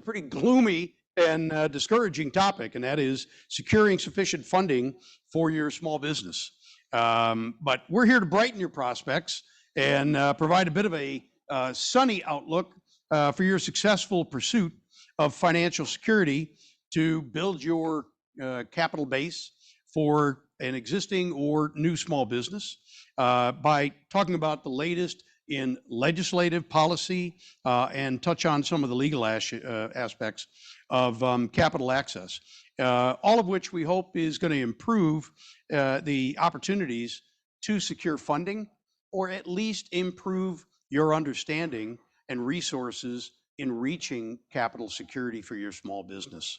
pretty gloomy and discouraging topic, and that is securing sufficient funding for your small business. But we're here to brighten your prospects and provide a bit of a sunny outlook for your successful pursuit of financial security to build your capital base for an existing or new small business by talking about the latest in legislative policy and touch on some of the legal aspects of capital access, all of which we hope is going to improve the opportunities to secure funding, or at least improve your understanding and resources in reaching capital security for your small business.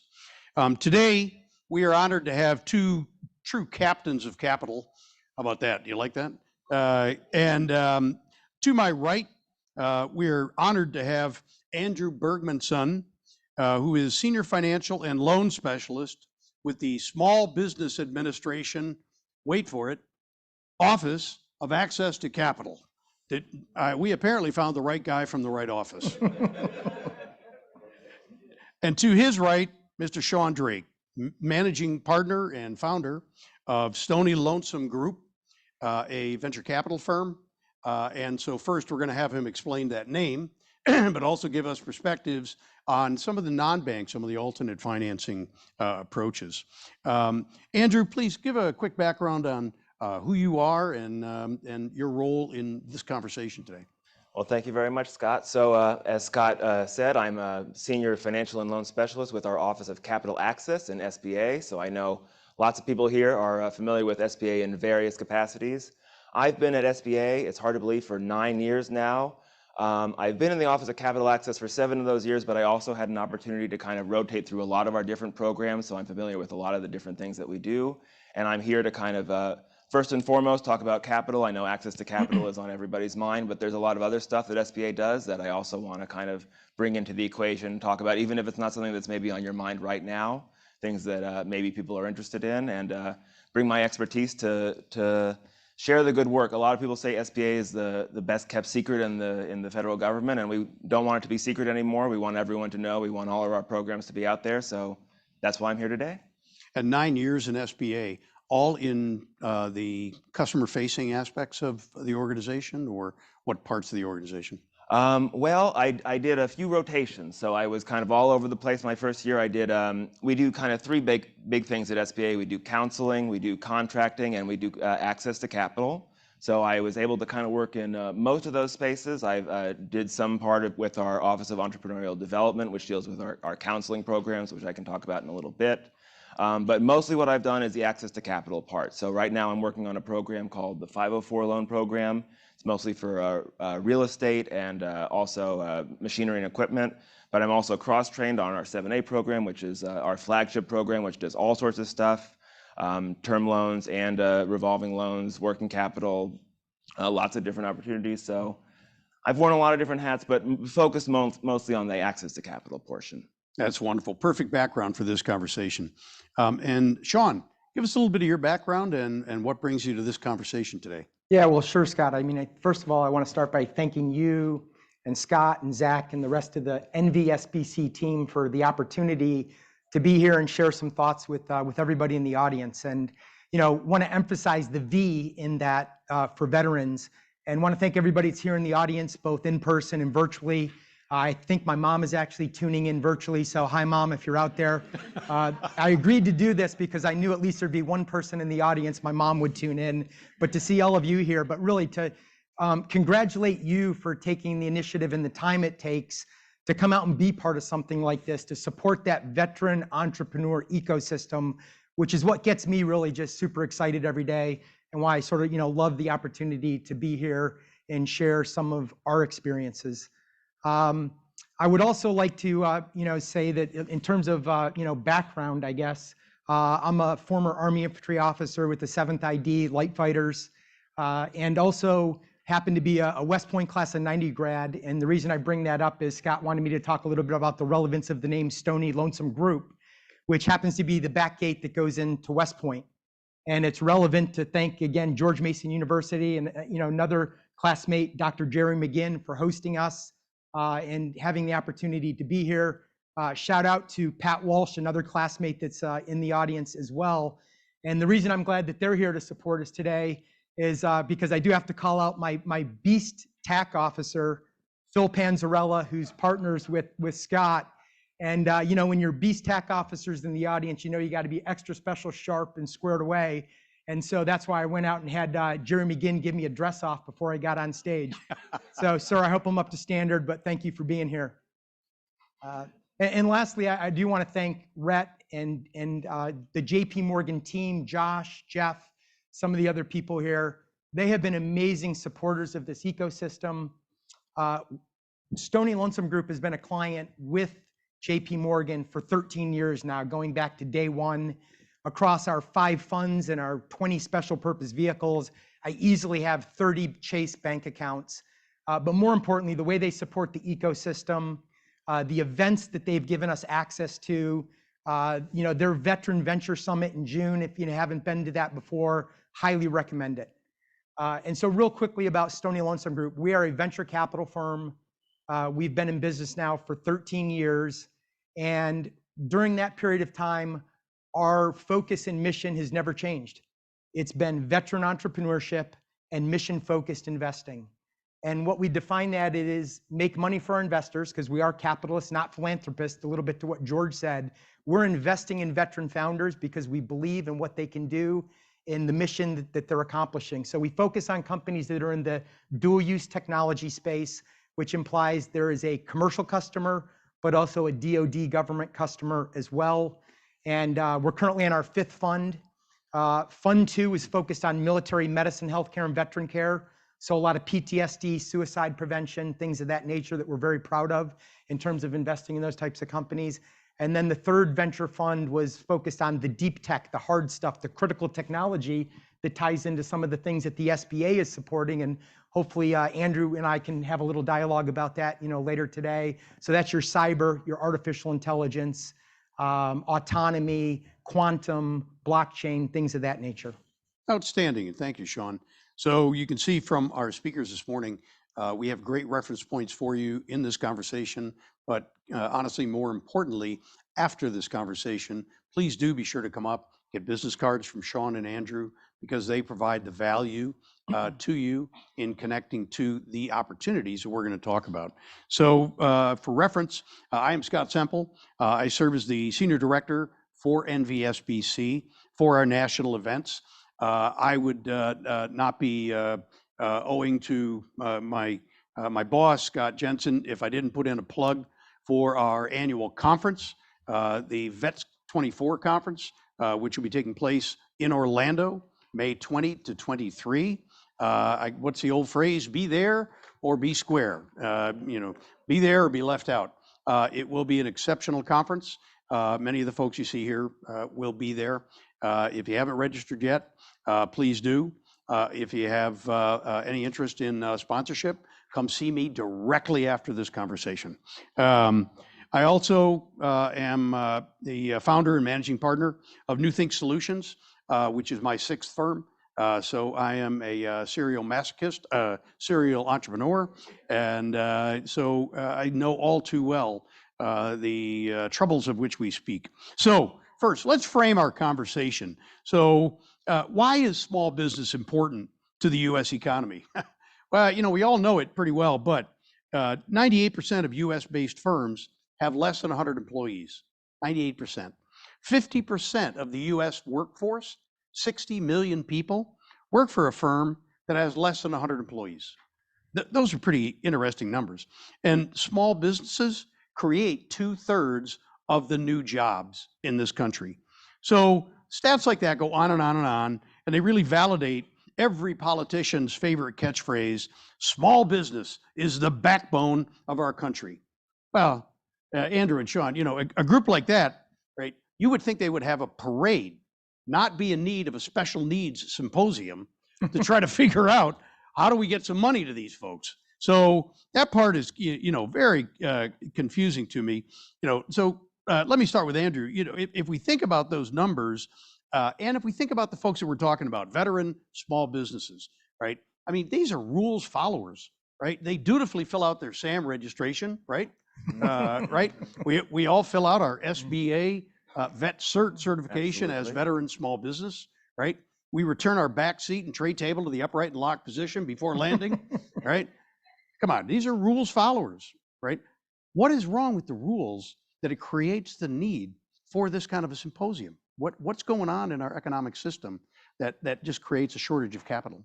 Today, we are honored to have two true captains of capital. How about that? Do you like that? To my right, we're honored to have Andrew Bergmanson, who is Senior Financial and Loan Specialist with the Small Business Administration, wait for it, Office of Access to Capital. We apparently found the right guy from the right office. And to his right, Mr. Sean Drake, Managing Partner and Founder of Stony Lonesome Group, a venture capital firm. And so first, we're going to have him explain that name, but also give us perspectives on some of the non-bank, some of the alternate financing approaches. Andrew, please give a quick background on who you are and your role in this conversation today. Well, thank you very much, Scott. So as Scott said, I'm a Senior Financial and Loan Specialist with our Office of Capital Access in SBA. So I know lots of people here are familiar with SBA in various capacities. I've been at SBA, it's hard to believe, for 9 years now. I've been in the Office of Capital Access for 7 of those years, but I also had an opportunity to kind of rotate through a lot of our different programs, so I'm familiar with a lot of the different things that we do. And I'm here to kind of, first and foremost, talk about capital. I know access to capital is on everybody's mind, but there's a lot of other stuff that SBA does that I also want to kind of bring into the equation, talk about, even if it's not something that's maybe on your mind right now, things that maybe people are interested in, and bring my expertise to share the good work. A lot of people say SBA is the best kept secret in the federal government, and we don't want it to be secret anymore. We want everyone to know. We want all of our programs to be out there. So that's why I'm here today. And 9 years in SBA, all in the customer-facing aspects of the organization, or what parts of the organization? Well, I did a few rotations, so I was kind of all over the place. My first year, I did. We do kind of 3 big things at SBA. We do counseling, we do contracting, and we do access to capital. So I was able to kind of work in most of those spaces. I did some part with our Office of Entrepreneurial Development, which deals with our counseling programs, which I can talk about in a little bit. But mostly what I've done is the access to capital part. So right now I'm working on a program called the 504 Loan Program. It's mostly for real estate and also machinery and equipment. But I'm also cross-trained on our 7A program, which is our flagship program, which does all sorts of stuff, term loans and revolving loans, working capital, lots of different opportunities. So I've worn a lot of different hats, but focused mostly on the access to capital portion. That's wonderful. Perfect background for this conversation. And Sean, give us a little bit of your background and what brings you to this conversation today. Yeah, well, sure, Scott. I mean, first of all, I want to start by thanking you and Scott and Zach and the rest of the NVSBC team for the opportunity to be here and share some thoughts with everybody in the audience. And, want to emphasize the V in that for veterans, and want to thank everybody that's here in the audience, both in person and virtually. I think my mom is actually tuning in virtually, so hi, Mom, if you're out there. I agreed to do this because I knew at least there'd be one person in the audience, my mom would tune in, but to see all of you here, but really to congratulate you for taking the initiative and the time it takes to come out and be part of something like this, to support that veteran entrepreneur ecosystem, which is what gets me really just super excited every day, and why I sort of, love the opportunity to be here and share some of our experiences. I would also like to, say that in terms of, background, I guess, I'm a former Army infantry officer with the 7th ID Light Fighters, and also happen to be a West Point class of 90 grad. And the reason I bring that up is Scott wanted me to talk a little bit about the relevance of the name Stony Lonesome Group, which happens to be the back gate that goes into West Point. And it's relevant to thank, again, George Mason University and, another classmate, Dr. Jerry McGinn, for hosting us. And having the opportunity to be here. Shout out to Pat Walsh, another classmate that's in the audience as well. And the reason I'm glad that they're here to support us today is because I do have to call out my beast TAC officer, Phil Panzarella, who's partners with Scott. And you know, when your beast TAC officers in the audience, you know you got to be extra special, sharp, and squared away. And so that's why I went out and had Jeremy Ginn give me a dress off before I got on stage. So, sir, I hope I'm up to standard, but thank you for being here. And lastly, I do want to thank Rhett and the JPMorgan team, Josh, Jeff, some of the other people here. They have been amazing supporters of this ecosystem. Stony Lonesome Group has been a client with JPMorgan for 13 years now, going back to day one. Across our 5 funds and our 20 special purpose vehicles, I easily have 30 Chase bank accounts. But more importantly, the way they support the ecosystem, the events that they've given us access to, you know, their Veteran Venture Summit in June, if you haven't been to that before, highly recommend it. And so real quickly about Stony Lonesome Group, we are a venture capital firm. We've been in business now for 13 years. And during that period of time, our focus and mission has never changed. It's been veteran entrepreneurship and mission-focused investing. And what we define that it is make money for our investors, because we are capitalists, not philanthropists, a little bit to what George said. We're investing in veteran founders because we believe in what they can do in the mission that they're accomplishing. So we focus on companies that are in the dual-use technology space, which implies there is a commercial customer, but also a DoD government customer as well. And we're currently in our 5th fund. Fund 2 is focused on military medicine, healthcare, and veteran care. So a lot of PTSD, suicide prevention, things of that nature that we're very proud of in terms of investing in those types of companies. And then the 3rd venture fund was focused on the deep tech, the hard stuff, the critical technology that ties into some of the things that the SBA is supporting. And hopefully Andrew and I can have a little dialogue about that, you know, later today. So that's your cyber, your artificial intelligence, autonomy, quantum, blockchain, things of that nature. Outstanding, and thank you, Sean. So you can see from our speakers this morning, we have great reference points for you in this conversation, but honestly, more importantly, after this conversation, please do be sure to come up, get business cards from Sean and Andrew, because they provide the value to you in connecting to the opportunities that we're going to talk about. So for reference, I am Scott Semple. I serve as the Senior Director for NVSBC for our national events. I would not be owing to my boss, Scott Jensen, if I didn't put in a plug for our annual conference, the Vets 24 conference, which will be taking place in Orlando, May 20 to 23. What's the old phrase? Be there or be square. You know, be there or be left out. It will be an exceptional conference. Many of the folks you see here will be there. If you haven't registered yet, please do. If you have any interest in sponsorship, come see me directly after this conversation. I also am the founder and managing partner of New Think Solutions, which is my 6th firm. So I am a serial masochist, serial entrepreneur, and so I know all too well the troubles of which we speak. So first, let's frame our conversation. So why is small business important to the U.S. economy? Well, you know, we all know it pretty well, but 98% of U.S.-based firms have less than 100 employees, 98%. 50% of the U.S. workforce, 60 million people, work for a firm that has less than 100 employees. Those are pretty interesting numbers. And small businesses create 2/3 of the new jobs in this country. So stats like that go on and on and on, and they really validate every politician's favorite catchphrase, small business is the backbone of our country. Well, Andrew and Sean, you know, a group like that, right, you would think they would have a parade, not be in need of a special needs symposium to try to figure out how do we get some money to these folks. So that part is, you know, very confusing to me. You know, so let me start with Andrew. You know, if we think about those numbers, and if we think about the folks that we're talking about, veteran small businesses, right? I mean, these are rules followers, right? They dutifully fill out their SAM registration, right? right? We all fill out our SBA Vet Cert certification as Absolutely. veteran small business, right? We return our back seat and tray table to the upright and locked position before landing, right? Come on, these are rules followers, right? What is wrong with the rules that it creates the need for this kind of a symposium? What's going on in our economic system that just creates a shortage of capital?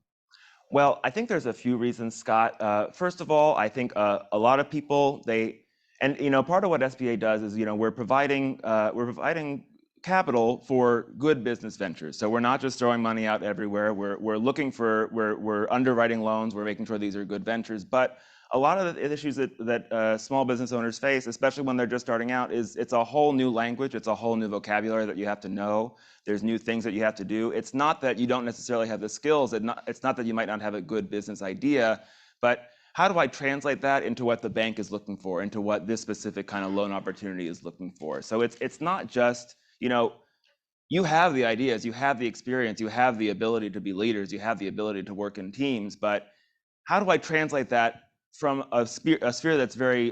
Well, I think there's a few reasons, Scott. First of all, I think a lot of people, part of what SBA does is, we're providing capital for good business ventures. So we're not just throwing money out everywhere. We're underwriting loans. We're making sure these are good ventures. But a lot of the issues that small business owners face, especially when they're just starting out, is it's a whole new language. It's a whole new vocabulary that you have to know. There's new things that you have to do. It's not that you don't necessarily have the skills. It's not that you might not have a good business idea, but how do I translate that into what the bank is looking for, into what this specific kind of loan opportunity is looking for? So it's not just, you have the ideas, you have the experience, you have the ability to be leaders, you have the ability to work in teams, but how do I translate that from a sphere that's very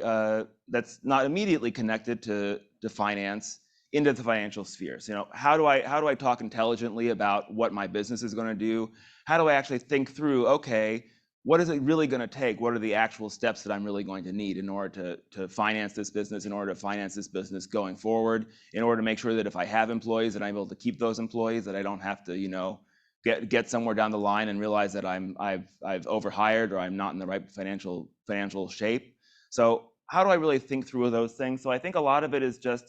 that's not immediately connected to finance into the financial spheres? How do I talk intelligently about what my business is going to do? How do I actually think through, okay, what is it really going to take? What are the actual steps that I'm really going to need in order to finance this business, in order to finance this business going forward, in order to make sure that if I have employees, that I'm able to keep those employees, that I don't have to, get somewhere down the line and realize that I've overhired or I'm not in the right financial shape. So how do I really think through those things? So I think a lot of it is just,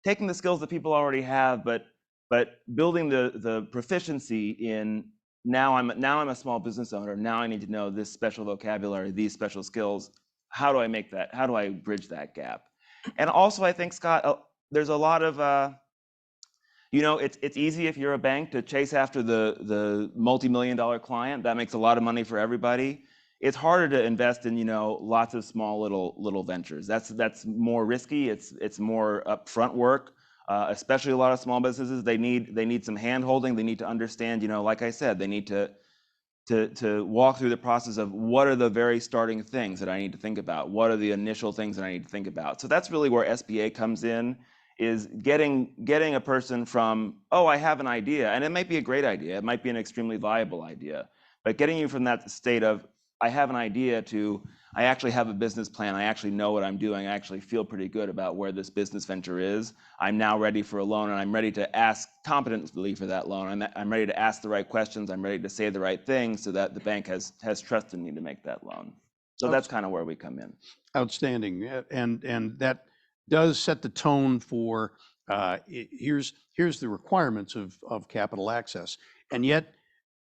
taking the skills that people already have, but building the proficiency in now I'm a small business owner. Now I need to know this special vocabulary, these special skills. How do I make that? How do I bridge that gap? And also, I think, Scott, there's a lot of it's easy if you're a bank to chase after the multi-million-dollar client. That makes a lot of money for everybody. It's harder to invest in lots of small little ventures. That's more risky. It's more upfront work. Especially a lot of small businesses, they need some hand holding. They need to understand, like I said, they need to walk through the process of what are the very starting things that I need to think about. What are the initial things that I need to think about? So that's really where SBA comes in, is getting a person from, oh, I have an idea, and it might be a great idea. It might be an extremely viable idea, but getting you from that state of, I have an idea, to I actually have a business plan. I actually know what I'm doing. I actually feel pretty good about where this business venture is. I'm now ready for a loan, and I'm ready to ask competently for that loan. I'm ready to ask the right questions. I'm ready to say the right things so that the bank has trust in me to make that loan. So that's kind of where we come in. Outstanding, and that does set the tone for here's the requirements of capital access, and yet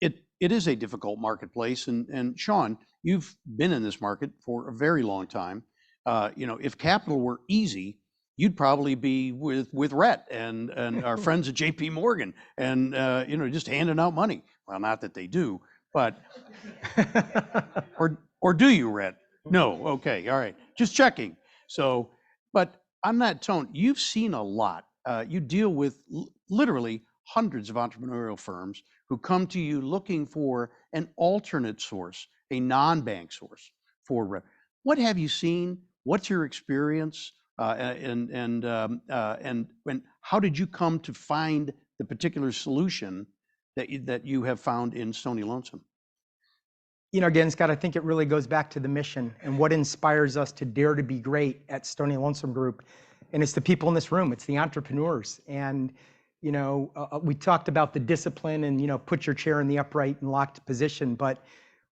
it is a difficult marketplace. And Sean, you've been in this market for a very long time. If capital were easy, you'd probably be with Rhett and our friends at JPMorgan and just handing out money. Well, not that they do, but or do you, Rhett? No. Okay. All right. Just checking. So, but on that tone, you've seen a lot. You deal with literally hundreds of entrepreneurial firms who come to you looking for an alternate source, a non-bank source for. What have you seen? What's your experience? And how did you come to find the particular solution that you have found in Stony Lonesome? Again, Scott, I think it really goes back to the mission and what inspires us to dare to be great at Stony Lonesome Group. And it's the people in this room, it's the entrepreneurs. And, we talked about the discipline and, put your chair in the upright and locked position. But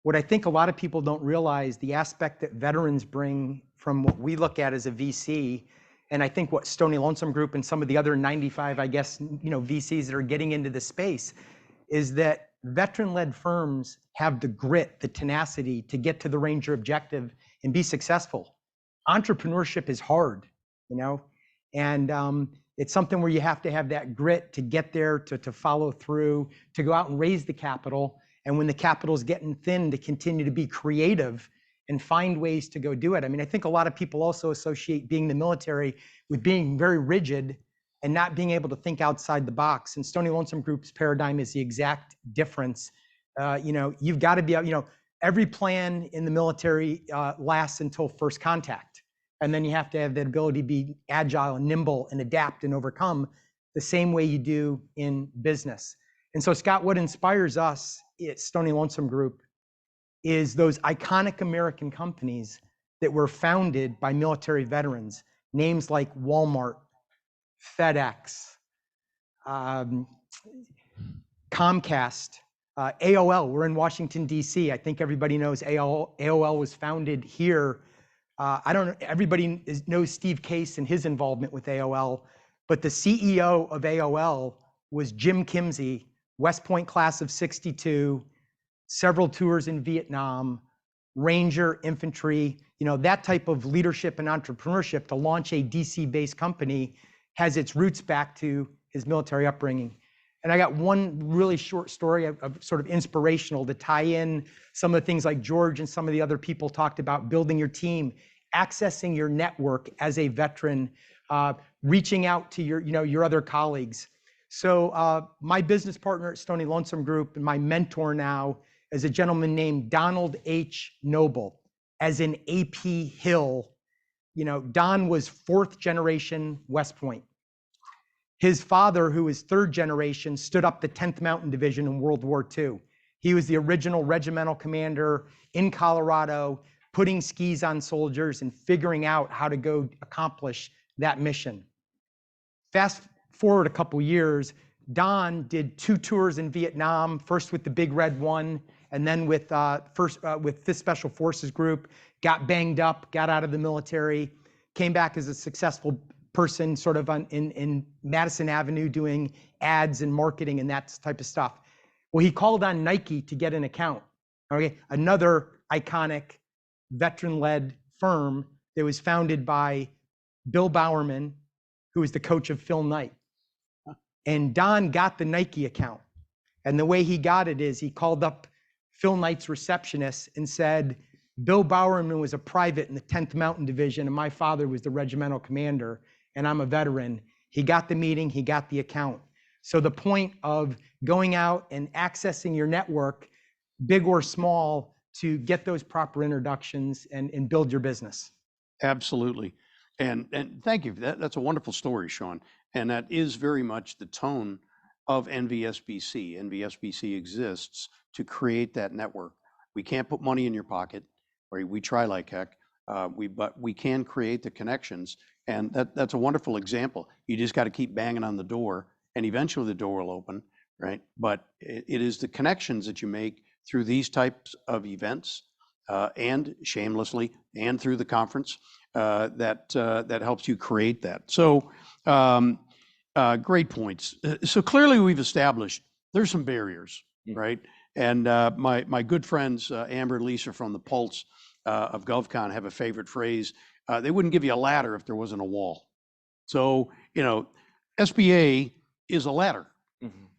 what I think a lot of people don't realize, the aspect that veterans bring from what we look at as a VC, and I think what Stony Lonesome Group and some of the other 95, I guess, VCs that are getting into the space, is that veteran-led firms have the grit, the tenacity to get to the Ranger objective and be successful. Entrepreneurship is hard, and it's something where you have to have that grit to get there, to follow through, to go out and raise the capital. And when the capital is getting thin, to continue to be creative and find ways to go do it. I mean, I think a lot of people also associate being the military with being very rigid and not being able to think outside the box. And Stony Lonesome Group's paradigm is the exact difference. You've got to be, every plan in the military lasts until first contact. And then you have to have that ability to be agile and nimble and adapt and overcome the same way you do in business. And so, Scott, what inspires us at Stony Lonesome Group is those iconic American companies that were founded by military veterans, names like Walmart, FedEx, Comcast, AOL. We're in Washington, D.C. I think everybody knows AOL was founded here. I don't know, everybody knows Steve Case and his involvement with AOL, but the CEO of AOL was Jim Kimsey, West Point class of '62, several tours in Vietnam, Ranger, infantry, that type of leadership and entrepreneurship to launch a DC-based company has its roots back to his military upbringing. And I got one really short story of sort of inspirational to tie in some of the things like George and some of the other people talked about, building your team, accessing your network as a veteran, reaching out to your other colleagues. So my business partner at Stony Lonesome Group and my mentor now is a gentleman named Donald H. Noble, as in AP Hill. Don was 4th generation West Point. His father, who was 3rd generation, stood up the 10th Mountain Division in World War II. He was the original regimental commander in Colorado, putting skis on soldiers and figuring out how to go accomplish that mission. Fast forward a couple years, Don did 2 tours in Vietnam, first with the Big Red One, and then with 5th Special Forces Group, got banged up, got out of the military, came back as a successful person sort of in Madison Avenue doing ads and marketing and that type of stuff. Well, he called on Nike to get an account, okay? Another iconic veteran-led firm that was founded by Bill Bowerman, who was the coach of Phil Knight. And Don got the Nike account. And the way he got it is he called up Phil Knight's receptionist and said, Bill Bowerman was a private in the 10th Mountain Division and my father was the regimental commander and I'm a veteran. He got the meeting, he got the account. So the point of going out and accessing your network, big or small, to get those proper introductions and build your business. Absolutely. And thank you for that. That's a wonderful story, Sean. And that is very much the tone of NVSBC. NVSBC exists to create that network. We can't put money in your pocket, or we try like heck, but we can create the connections. And that's a wonderful example. You just got to keep banging on the door and eventually the door will open, right? But it is the connections that you make through these types of events and shamelessly and through the conference that helps you create that. So great points. So clearly we've established there's some barriers, right? And my good friends, Amber and Lisa from the Pulse of GovCon have a favorite phrase. They wouldn't give you a ladder if there wasn't a wall. So, SBA is a ladder,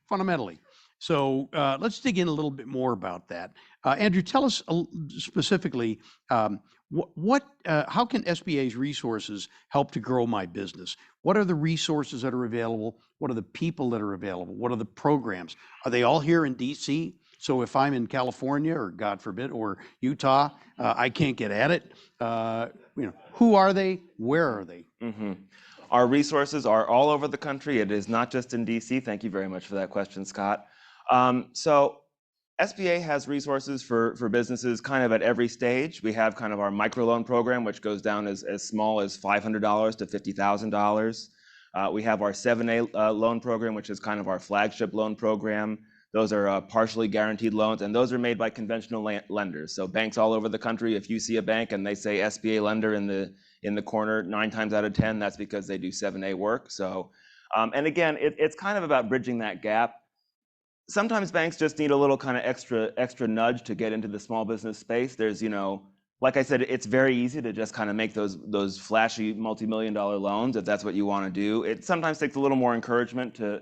fundamentally. So let's dig in a little bit more about that. Andrew, tell us specifically, how can SBA's resources help to grow my business? What are the resources that are available? What are the people that are available? What are the programs? Are they all here in DC? So if I'm in California or God forbid, or Utah, I can't get at it. Who are they? Where are they? Our resources are all over the country. It is not just in DC. Thank you very much for that question, Scott. So SBA has resources for businesses kind of at every stage. We have kind of our microloan program, which goes down as small as $500 to $50,000. We have our 7A loan program, which is kind of our flagship loan program. Those are partially guaranteed loans, and those are made by conventional lenders. So banks all over the country, if you see a bank and they say SBA lender in the corner, 9 times out of 10, that's because they do 7A work. So, and again, it's kind of about bridging that gap. Sometimes banks just need a little kind of extra nudge to get into the small business space. There's, like I said, it's very easy to just kind of make those flashy multi-million-dollar loans if that's what you want to do. It sometimes takes a little more encouragement to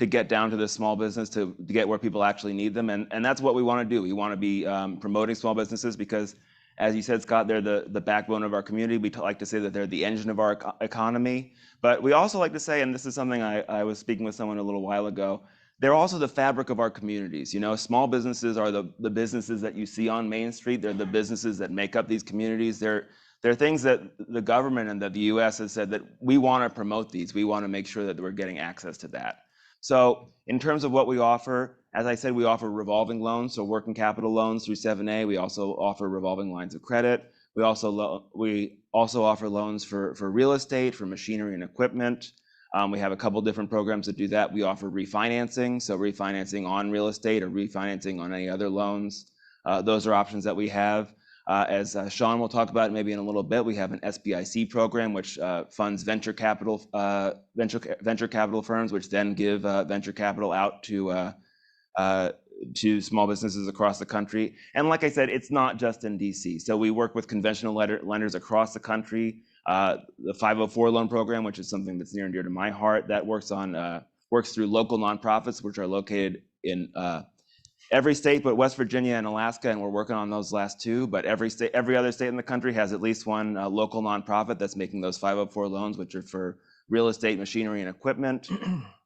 get down to the small business, to get where people actually need them. And that's what we want to do. We want to be promoting small businesses because, as you said, Scott, they're the backbone of our community. We like to say that they're the engine of our economy. But we also like to say, and this is something I was speaking with someone a little while ago, they're also the fabric of our communities. Small businesses are the businesses that you see on Main Street. They're the businesses that make up these communities. They're There are things that the government and that the US has said that we want to promote these. We want to make sure that we're getting access to that. So in terms of what we offer, as I said, we offer revolving loans, so working capital loans through 7A. We also offer revolving lines of credit. We also offer loans for real estate, for machinery and equipment. We have a couple different programs that do that. We offer refinancing, so refinancing on real estate or refinancing on any other loans. Those are options that we have. As Sean will talk about maybe in a little bit, we have an SBIC program which funds venture capital firms, which then give venture capital out to small businesses across the country. And like I said, it's not just in DC. So we work with conventional lenders across the country. The 504 loan program, which is something that's near and dear to my heart, that works through local nonprofits, which are located in every state but West Virginia and Alaska, and we're working on those last two. But every other state in the country has at least one local nonprofit that's making those 504 loans, which are for real estate, machinery, and equipment,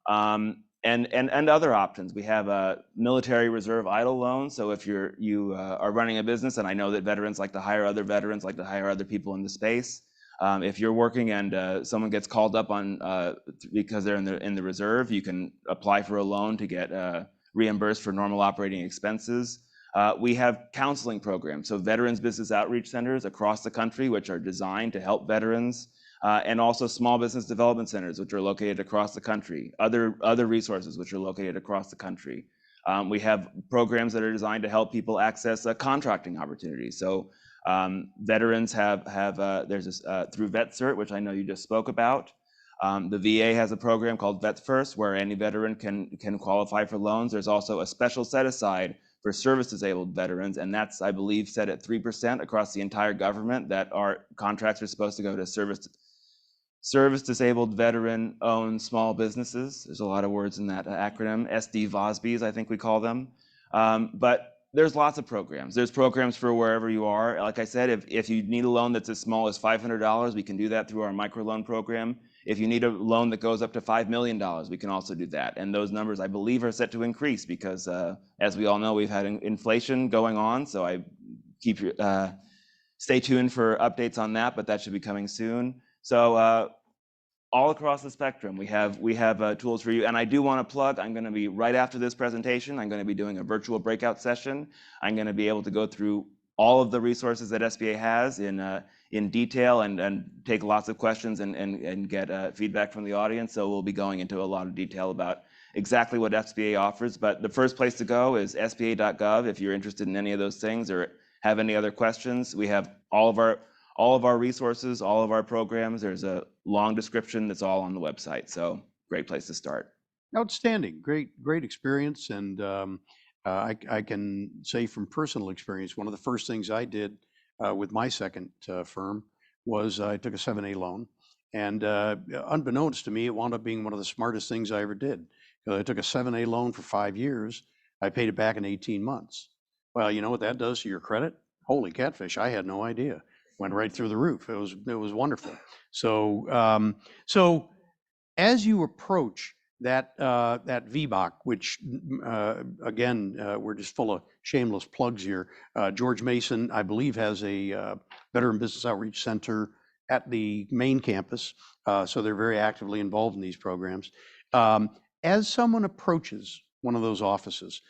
and other options. We have a military reserve idle loan. So if you are running a business, and I know that veterans like to hire other veterans, like to hire other people in the space. If you're working and someone gets called up on because they're in the reserve, you can apply for a loan to get reimbursed for normal operating expenses. We have counseling programs, so veterans business outreach centers across the country, which are designed to help veterans, and also small business development centers, which are located across the country, other resources which are located across the country. We have programs that are designed to help people access contracting opportunities. So veterans there's this through VetCert, which I know you just spoke about. The VA has a program called Vets First, where any veteran can qualify for loans. There's also a special set aside for service-disabled veterans, and that's, I believe, set at 3% across the entire government, that our contracts are supposed to go to service-disabled veteran-owned small businesses. There's a lot of words in that acronym, SDVOSBs, I think we call them. But there's lots of programs. There's programs for wherever you are. Like I said, if you need a loan that's as small as $500, we can do that through our microloan program. If you need a loan that goes up to $5 million, we can also do that. And those numbers, I believe, are set to increase because, as we all know, we've had inflation going on. So I stay tuned for updates on that, but that should be coming soon. So all across the spectrum, we have tools for you. And I do want to plug, I'm going to be, right after this presentation, I'm going to be doing a virtual breakout session. I'm going to be able to go through all of the resources that SBA has in detail and take lots of questions and get feedback from the audience. So we'll be going into a lot of detail about exactly what SBA offers. But the first place to go is sba.gov if you're interested in any of those things or have any other questions. We have all of our resources, all of our programs. There's a long description that's all on the website. So great place to start. Outstanding, great experience. And I can say from personal experience, one of the first things I did with my second firm was I took a 7A loan. And unbeknownst to me, it wound up being one of the smartest things I ever did. I took a 7A loan for 5 years. I paid it back in 18 months. Well, you know what that does to your credit? Holy catfish, I had no idea. Went right through the roof. It was wonderful. So so as you approach that VBOC, which again, we're just full of shameless plugs here. George Mason, I believe, has a Veteran Business Outreach Center at the main campus, so they're very actively involved in these programs. As someone approaches one of those offices,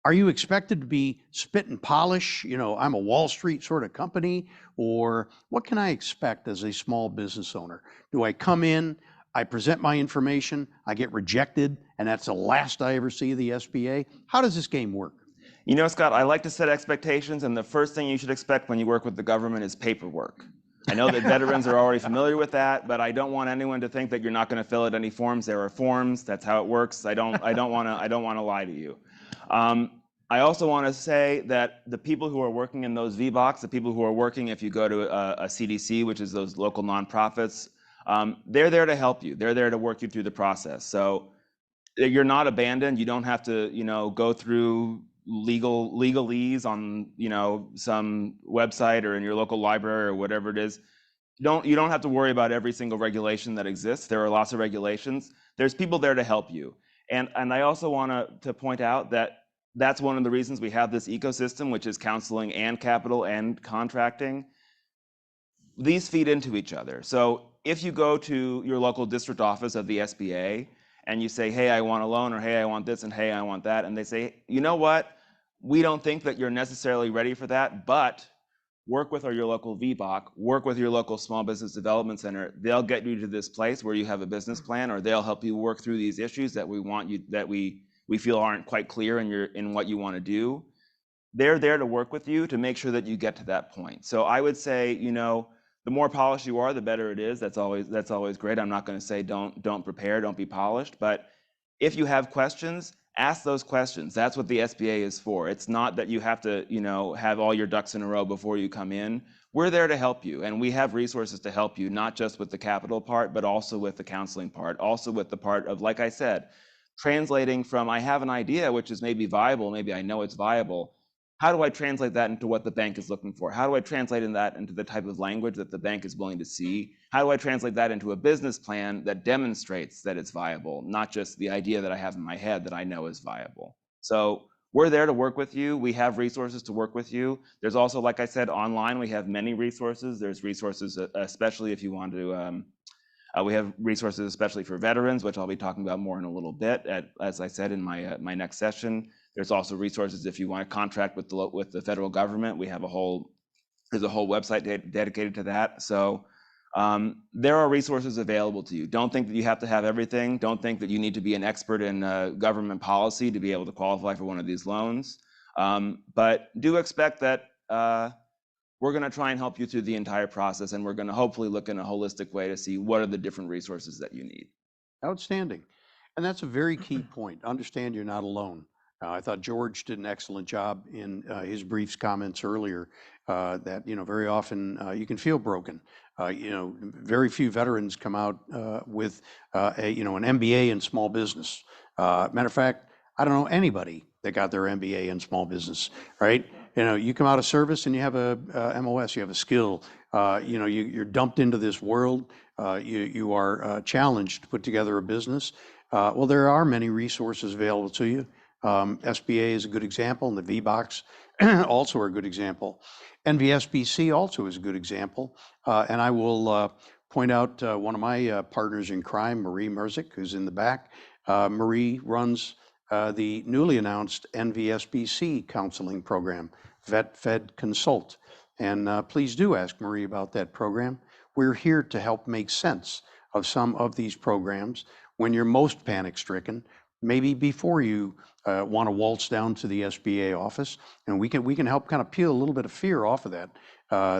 are you expected to be spit and polish? You know, I'm a Wall Street sort of company, or what can I expect as a small business owner? Do I come in, I present my information, I get rejected, and that's the last I ever see of the SBA? How does this game work? You know, Scott, I like to set expectations, and the first thing you should expect when you work with the government is paperwork. I know that veterans are already familiar with that, but I don't want anyone to think that you're not going to fill out any forms. There are forms. That's how it works. I don't want to lie to you. I also want to say that the people who are working in those VBOCs, the people who are working, if you go to a CDC, which is those local nonprofits, they're there to help you. They're there to work you through the process. So you're not abandoned. You don't have to, go through legalese on, some website or in your local library or whatever it is. You don't have to worry about every single regulation that exists. There are lots of regulations. There's people there to help you. And I also want to point out that that's one of the reasons we have this ecosystem, which is counseling and capital and contracting. these feed into each other. So if you go to your local district office of the SBA and you say, hey, I want a loan, or hey, I want this, and hey, I want that, and they say, you know what, we don't think that you're necessarily ready for that, but work with your local VBOC, work with your local small business development center. They'll get you to this place where you have a business plan, or they'll help you work through these issues that we feel aren't quite clear in what you want to do. They're there to work with you to make sure that you get to that point. So I would say, the more polished you are, the better it is. That's always great. I'm not going to say don't prepare, don't be polished, but if you have questions, ask those questions. That's what the SBA is for. It's not that you have to, have all your ducks in a row before you come in. We're there to help you, and we have resources to help you, not just with the capital part, but also with the counseling part, also with the part of, like I said, translating from I have an idea, which is maybe viable, maybe I know it's viable. How do I translate that into what the bank is looking for? How do I translate that into the type of language that the bank is willing to see? How do I translate that into a business plan that demonstrates that it's viable, not just the idea that I have in my head that I know is viable? So we're there to work with you. We have resources to work with you. There's also, like I said, online, we have many resources. There's resources, especially if you want to, we have resources especially for veterans, which I'll be talking about more in a little bit, as I said in my next session. There's also resources if you want to contract with the federal government. There's a whole website dedicated to that. So there are resources available to you. Don't think that you have to have everything. Don't think that you need to be an expert in government policy to be able to qualify for one of these loans. But do expect that we're going to try and help you through the entire process, and we're going to hopefully look in a holistic way to see what are the different resources that you need. Outstanding. And that's a very key point. Understand you're not alone. I thought George did an excellent job in his brief comments earlier that, very often you can feel broken. Very few veterans come out with an MBA in small business. Matter of fact, I don't know anybody that got their MBA in small business, right? You come out of service and you have a MOS, you have a skill. You're dumped into this world. You are challenged to put together a business. Well, there are many resources available to you. SBA is a good example, and the VBOCs also are a good example. NVSBC also is a good example. And I will point out one of my partners in crime, Marie Merzick, who's in the back. Marie runs the newly announced NVSBC counseling program, Fed Consult. And please do ask Marie about that program. We're here to help make sense of some of these programs when you're most panic-stricken, maybe before you want to waltz down to the SBA office, and we can help kind of peel a little bit of fear off of that.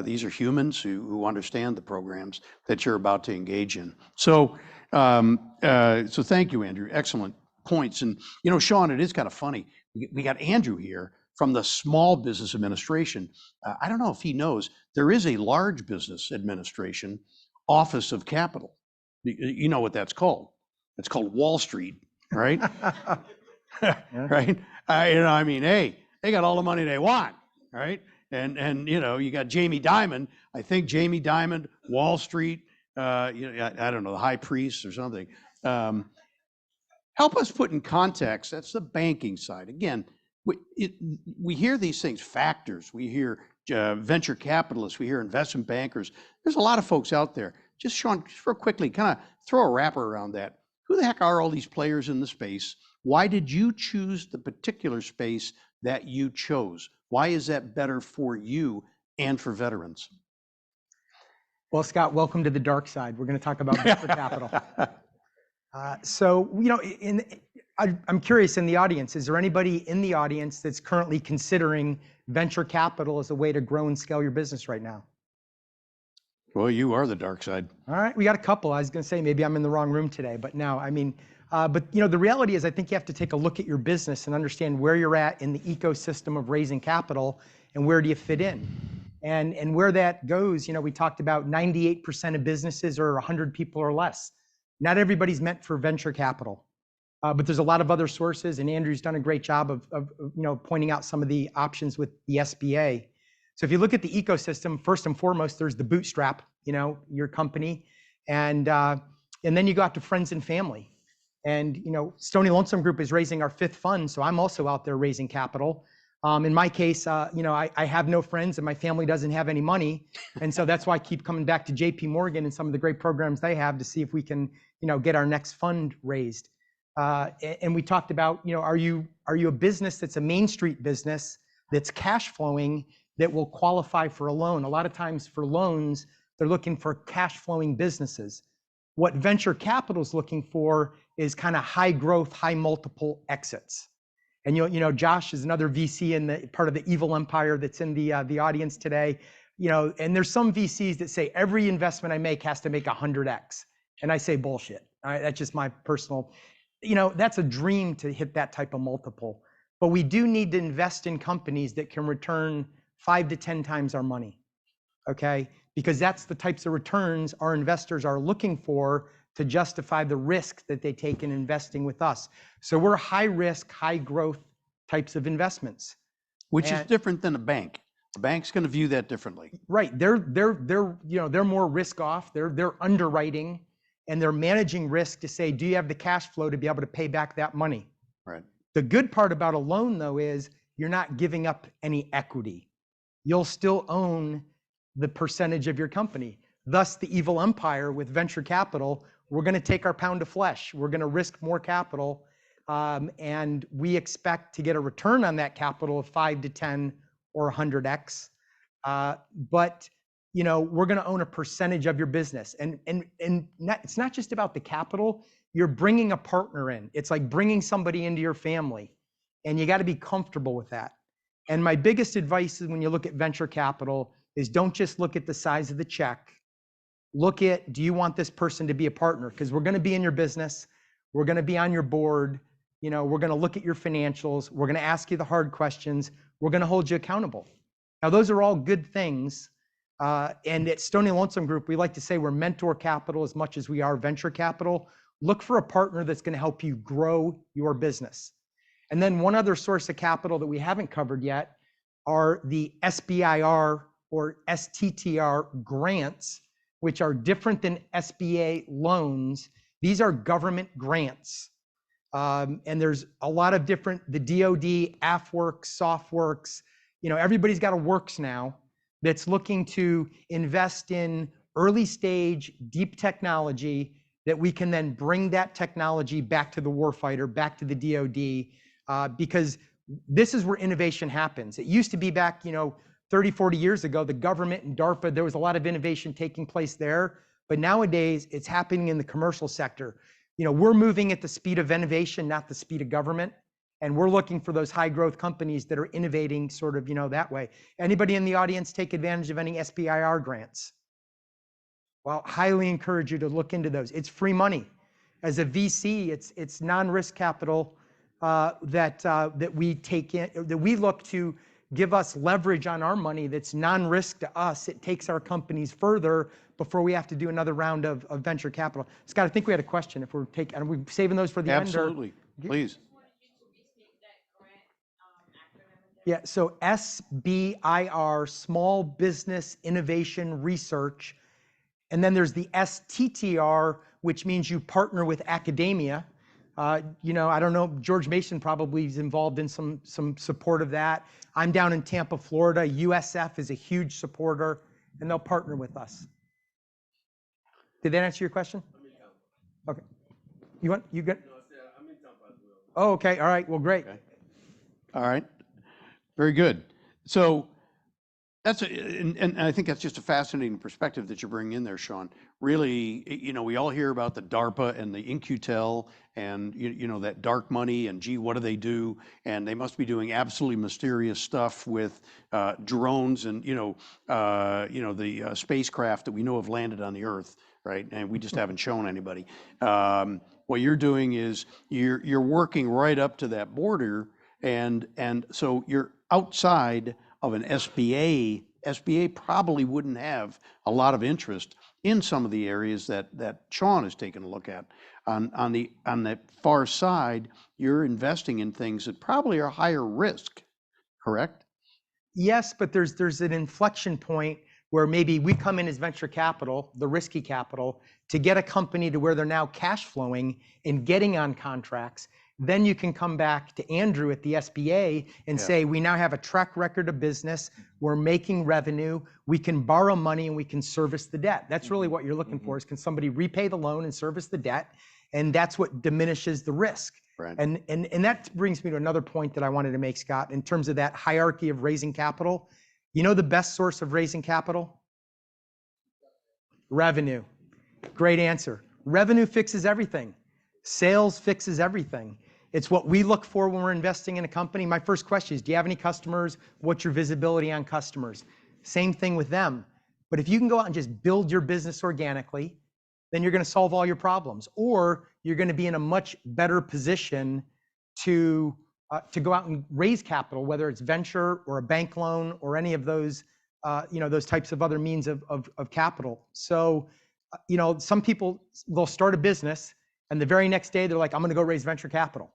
These are humans who understand the programs that you're about to engage in. So thank you, Andrew. Excellent points. And Sean, it is kind of funny. We got Andrew here from the Small Business Administration. I don't know if he knows, there is a Large Business Administration Office of Capital. You know what that's called? It's called Wall Street, right? Right? Hey, they got all the money they want, right? And you got Jamie Dimon. I think Jamie Dimon, Wall Street, I don't know, the high priest or something. Help us put in context, that's the banking side. Again, we hear these things, factors, we hear venture capitalists, we hear investment bankers. There's a lot of folks out there. Just Sean, just real quickly, kind of throw a wrapper around that. Who the heck are all these players in the space? Why did you choose the particular space that you chose? Why is that better for you and for veterans? Well, Scott, welcome to the dark side. We're going to talk about venture capital. I'm curious in the audience, is there anybody in the audience that's currently considering venture capital as a way to grow and scale your business right now? Well, you are the dark side. All right, we got a couple. I was going to say maybe I'm in the wrong room today, but no, the reality is I think you have to take a look at your business and understand where you're at in the ecosystem of raising capital and where do you fit in. And where that goes, we talked about 98% of businesses are 100 people or less. Not everybody's meant for venture capital, but there's a lot of other sources, and Andrew's done a great job of pointing out some of the options with the SBA. So if you look at the ecosystem, first and foremost, there's the bootstrap, your company, and then you go out to friends and family. And Stony Lonesome Group is raising our 5th fund, so I'm also out there raising capital. In my case, I have no friends and my family doesn't have any money. And so that's why I keep coming back to JPMorgan and some of the great programs they have to see if we can, get our next fund raised. And we talked about, are you a business that's a Main Street business that's cash flowing that will qualify for a loan? A lot of times for loans, they're looking for cash flowing businesses. What venture capital is looking for is kind of high growth, high multiple exits. And Josh is another VC in the part of the evil empire that's in the audience today. And there's some VCs that say every investment I make has to make 100x, and I say bullshit. All right, that's just my personal. That's a dream to hit that type of multiple. But we do need to invest in companies that can return 5 to 10 times our money. Okay, because that's the types of returns our investors are looking for to justify the risk that they take in investing with us. So we're high risk, high growth types of investments. Which is different than a bank. The bank's going to view that differently. Right. They're more risk off. They're underwriting and they're managing risk to say, do you have the cash flow to be able to pay back that money? Right. The good part about a loan though is you're not giving up any equity. You'll still own the percentage of your company. Thus the evil empire with venture capital, we're going to take our pound of flesh. We're going to risk more capital. And we expect to get a return on that capital of 5 to 10 or 100x. But we're going to own a percentage of your business. And it's not just about the capital. You're bringing a partner in. It's like bringing somebody into your family. And you got to be comfortable with that. And my biggest advice is when you look at venture capital is don't just look at the size of the check. Look at, do you want this person to be a partner? Because we're going to be in your business. We're going to be on your board. We're going to look at your financials. We're going to ask you the hard questions. We're going to hold you accountable. Now, those are all good things. And at Stony Lonesome Group, we like to say we're mentor capital as much as we are venture capital. Look for a partner that's going to help you grow your business. And then one other source of capital that we haven't covered yet are the SBIR or STTR grants, which are different than SBA loans. These are government grants. And there's a lot of different, the DoD, AFWorks, SoftWorks, everybody's got a Works now that's looking to invest in early stage, deep technology that we can then bring that technology back to the warfighter, back to the DoD, because this is where innovation happens. It used to be back, 30, 40 years ago, the government and DARPA, there was a lot of innovation taking place there. But nowadays, it's happening in the commercial sector. We're moving at the speed of innovation, not the speed of government. And we're looking for those high growth companies that are innovating sort of, that way. Anybody in the audience take advantage of any SBIR grants? Well, highly encourage you to look into those. It's free money. As a VC, it's non-risk capital that we take in, that we look to give us leverage on our money that's non-risk to us. It takes our companies further before we have to do another round of venture capital. Scott, I think we had a question. If are we saving those for the end? Absolutely. Please. Yeah, so SBIR, Small Business Innovation Research. And then there's the STTR, which means you partner with academia. I don't know, George Mason probably is involved in some support of that. I'm down in Tampa, Florida. USF is a huge supporter, and they'll partner with us. Did that answer your question? Okay. You good? No, I'm in Tampa as well. Oh, okay. All right. Well, great. Okay. All right. Very good. So that's and I think that's just a fascinating perspective that you're bringing in there, Sean. Really, we all hear about the DARPA and the In-Q-Tel and that dark money and gee, what do they do? And they must be doing absolutely mysterious stuff with drones and the spacecraft that we know have landed on the Earth, right? And we just haven't shown anybody. What you're doing is you're working right up to that border, and so you're outside of an SBA. SBA probably wouldn't have a lot of interest in some of the areas that Sean has taken a look at. On the far side, you're investing in things that probably are higher risk, correct? Yes, but there's an inflection point where maybe we come in as venture capital, the risky capital, to get a company to where they're now cash flowing and getting on contracts. Then you can come back to Andrew at the SBA and say, we now have a track record of business. We're making revenue. We can borrow money and we can service the debt. That's really what you're looking for, is can somebody repay the loan and service the debt? And that's what diminishes the risk. Right. And that brings me to another point that I wanted to make, Scott, in terms of that hierarchy of raising capital. You know the best source of raising capital? Revenue. Great answer. Revenue fixes everything. Sales fixes everything. It's what we look for when we're investing in a company. My first question is, do you have any customers? What's your visibility on customers? Same thing with them. But if you can go out and just build your business organically, then you're going to solve all your problems, or you're going to be in a much better position to go out and raise capital, whether it's venture or a bank loan or any of those, those types of other means of capital. So, some people, they'll start a business and the very next day they're like, I'm going to go raise venture capital.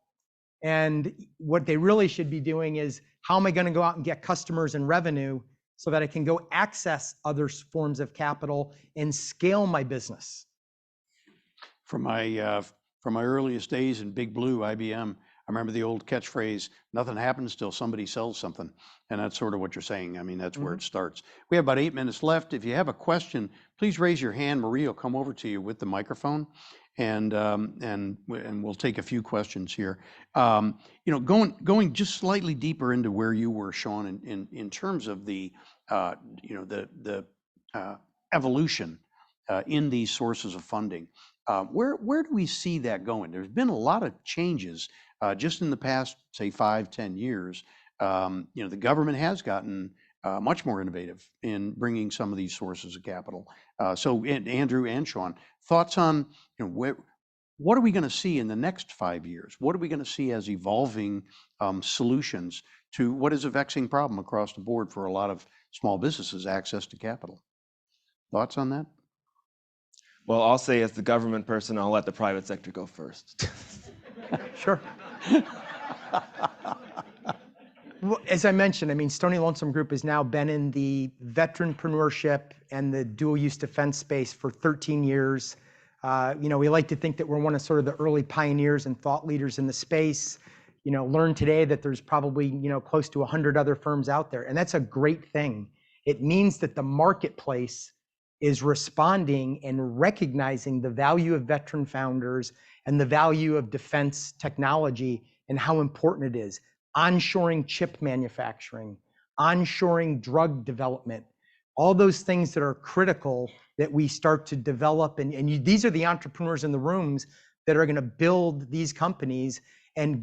And what they really should be doing is, how am I going to go out and get customers and revenue so that I can go access other forms of capital and scale my business? From my earliest days in Big Blue, IBM, I remember the old catchphrase, nothing happens till somebody sells something. And that's sort of what you're saying. I mean, that's where it starts. We have about 8 minutes left. If you have a question, please raise your hand. Maria will come over to you with the microphone, and we'll take a few questions here. Going just slightly deeper into where you were, Sean, in terms of the evolution in these sources of funding. Where do we see that going? There's been a lot of changes just in the past, say, 5-10 years. The government has gotten much more innovative in bringing some of these sources of capital. So Andrew and Sean, thoughts on what are we going to see in the next 5 years? What are we going to see as evolving solutions to what is a vexing problem across the board for a lot of small businesses, access to capital? Thoughts on that? Well, I'll say as the government person, I'll let the private sector go first. Sure. Well, as I mentioned, Stony Lonesome Group has now been in the veteranpreneurship and the dual-use defense space for 13 years. We like to think that we're one of sort of the early pioneers and thought leaders in the space. Learn today that there's probably, close to 100 other firms out there, and that's a great thing. It means that the marketplace is responding and recognizing the value of veteran founders and the value of defense technology and how important it is. Onshoring chip manufacturing, onshoring drug development, all those things that are critical that we start to develop. And these are the entrepreneurs in the rooms that are going to build these companies and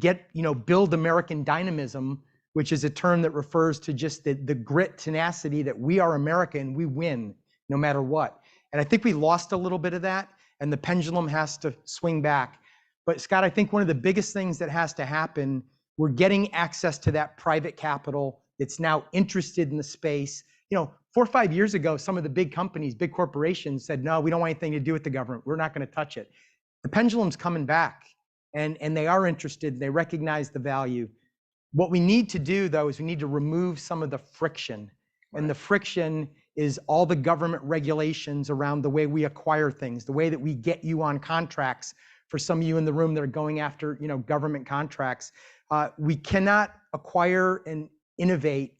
build American dynamism, which is a term that refers to just the grit, tenacity that we are America and we win no matter what. And I think we lost a little bit of that, and the pendulum has to swing back. But Scott, I think one of the biggest things that has to happen, we're getting access to that private capital that's now interested in the space. 4 or 5 years ago, some of the big companies, big corporations said, no, we don't want anything to do with the government. We're not going to touch it. The pendulum's coming back, and they are interested. They recognize the value. What we need to do, though, is we need to remove some of the friction. Right. And the friction is all the government regulations around the way we acquire things, the way that we get you on contracts. For some of you in the room that are going after, government contracts, we cannot acquire and innovate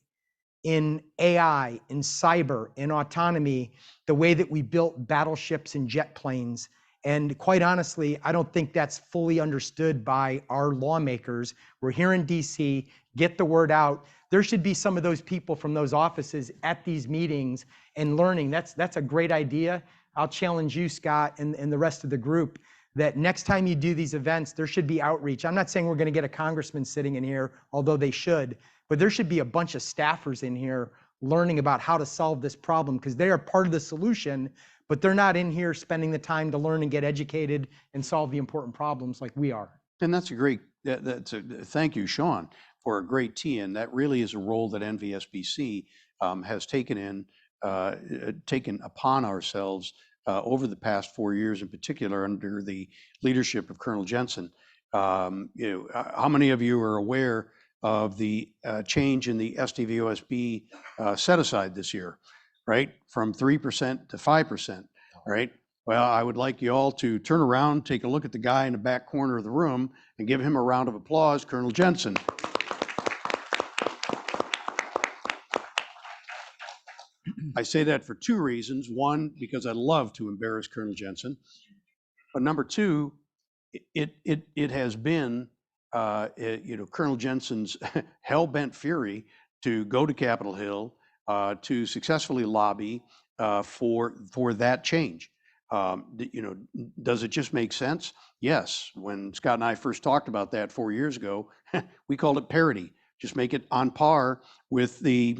in AI, in cyber, in autonomy, the way that we built battleships and jet planes. And quite honestly, I don't think that's fully understood by our lawmakers. We're here in DC, get the word out. There should be some of those people from those offices at these meetings and learning. That's a great idea. I'll challenge you, Scott, and the rest of the group, that next time you do these events, there should be outreach. I'm not saying we're going to get a congressman sitting in here, although they should, but there should be a bunch of staffers in here learning about how to solve this problem, because they are part of the solution, but they're not in here spending the time to learn and get educated and solve the important problems like we are. And that's a great, thank you, Sean, for a great tee-in. That really is a role that NVSBC has taken upon ourselves over the past 4 years, in particular under the leadership of Colonel Jensen. How many of you are aware of the change in the SDVOSB set aside this year, right? From 3% to 5%, right? Well, I would like you all to turn around, take a look at the guy in the back corner of the room, and give him a round of applause, Colonel Jensen. I say that for two reasons. One, because I love to embarrass Colonel Jensen. But number two, it has been, Colonel Jensen's hell-bent fury to go to Capitol Hill to successfully lobby for that change. Does it just make sense? Yes. When Scott and I first talked about that 4 years ago, we called it parity. Just make it on par with the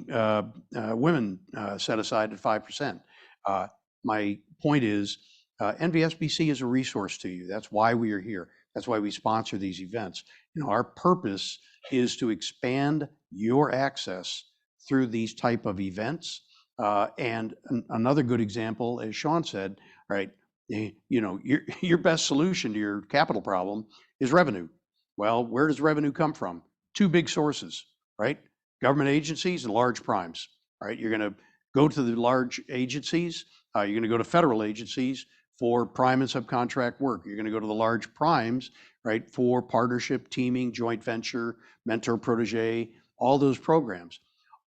women set aside at 5%. My point is, NVSBC is a resource to you. That's why we are here. That's why we sponsor these events. Our purpose is to expand your access through these type of events. And another good example, as Sean said, right, your best solution to your capital problem is revenue. Well, where does revenue come from? Two big sources, right? Government agencies and large primes, right? You're going to go to the large agencies. You're going to go to federal agencies for prime and subcontract work. You're going to go to the large primes, right, for partnership, teaming, joint venture, mentor, protege, all those programs.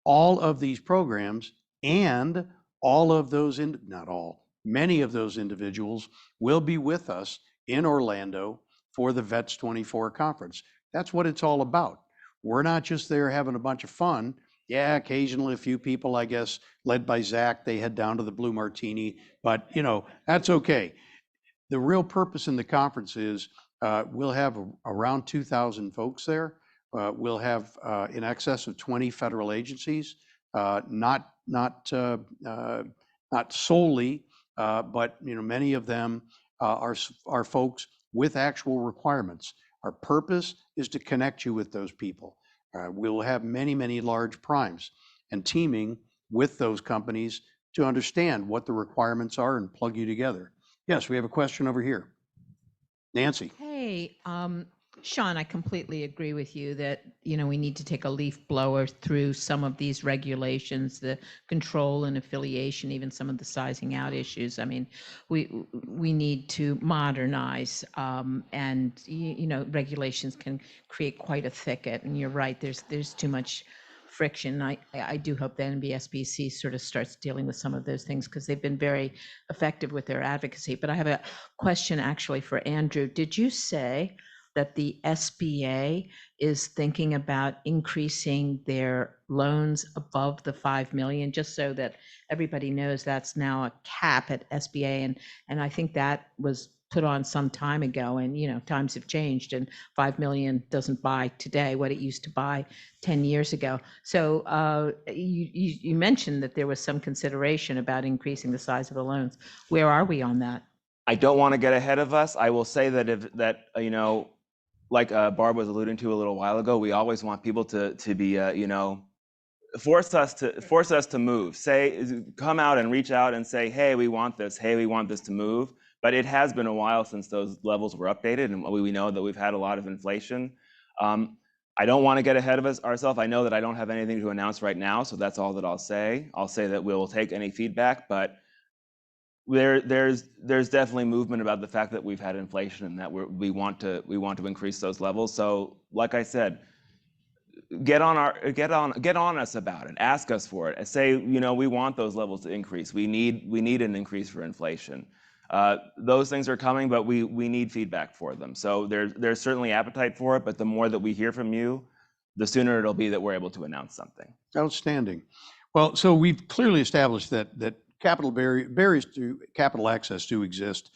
All of these programs and all of those, not all, many of those individuals will be with us in Orlando for the Vets 24 conference. That's what it's all about. We're not just there having a bunch of fun. Yeah, occasionally a few people, I guess, led by Zach, they head down to the Blue Martini, but that's okay. The real purpose in the conference is we'll have around 2,000 folks there. We'll have in excess of 20 federal agencies, not solely, but many of them are folks with actual requirements. Our purpose is to connect you with those people. We'll have many, many large primes and teaming with those companies to understand what the requirements are and plug you together. Yes, we have a question over here. Nancy. Hey, Sean, I completely agree with you that, we need to take a leaf blower through some of these regulations, the control and affiliation, even some of the sizing out issues. I mean, we need to modernize, and, regulations can create quite a thicket. And you're right, there's too much friction. I do hope that NVSBC sort of starts dealing with some of those things because they've been very effective with their advocacy. But I have a question actually for Andrew. Did you say that the SBA is thinking about increasing their loans above the 5 million, just so that everybody knows that's now a cap at SBA? And I think that was put on some time ago, and times have changed, and 5 million doesn't buy today what it used to buy 10 years ago. So you mentioned that there was some consideration about increasing the size of the loans. Where are we on that? I don't want to get ahead of us. I will say that like Barb was alluding to a little while ago, we always want people to be force us to move. Come out and reach out and say, hey, we want this. Hey, we want this to move. But it has been a while since those levels were updated, and we know that we've had a lot of inflation. I don't want to get ahead of ourselves. I know that I don't have anything to announce right now, so that's all that I'll say. I'll say that we'll take any feedback, but there's definitely movement about the fact that we've had inflation and that we want to increase those levels. So, like I said, get on us about it. Ask us for it. Say, we want those levels to increase. We need an increase for inflation. Those things are coming, but we need feedback for them. So there's certainly appetite for it, but the more that we hear from you, the sooner it'll be that we're able to announce something. Outstanding. Well, so we've clearly established that capital barriers to capital access do exist.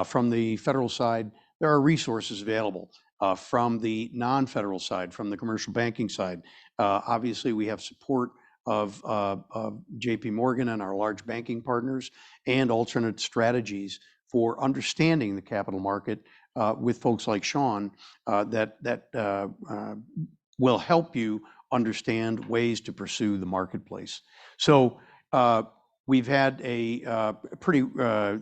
From the federal side, there are resources available. From the non-federal side, from the commercial banking side, obviously we have support of JPMorgan and our large banking partners, and alternate strategies for understanding the capital market with folks like Sean that will help you understand ways to pursue the marketplace. So we've had a pretty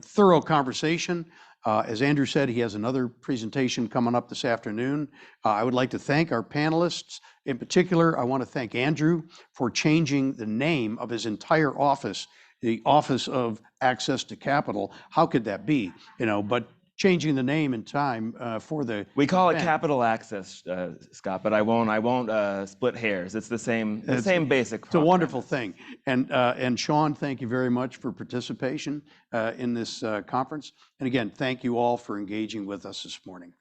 thorough conversation. As Andrew said, he has another presentation coming up this afternoon. I would like to thank our panelists. In particular, I want to thank Andrew for changing the name of his entire office the Office of Access to Capital. How could that be? But changing the name in time for the We call it event. capital access, Scott, but I won't split hairs. It's the same basic. It's a wonderful thing. And Sean, thank you very much for participation in this conference. And again, thank you all for engaging with us this morning.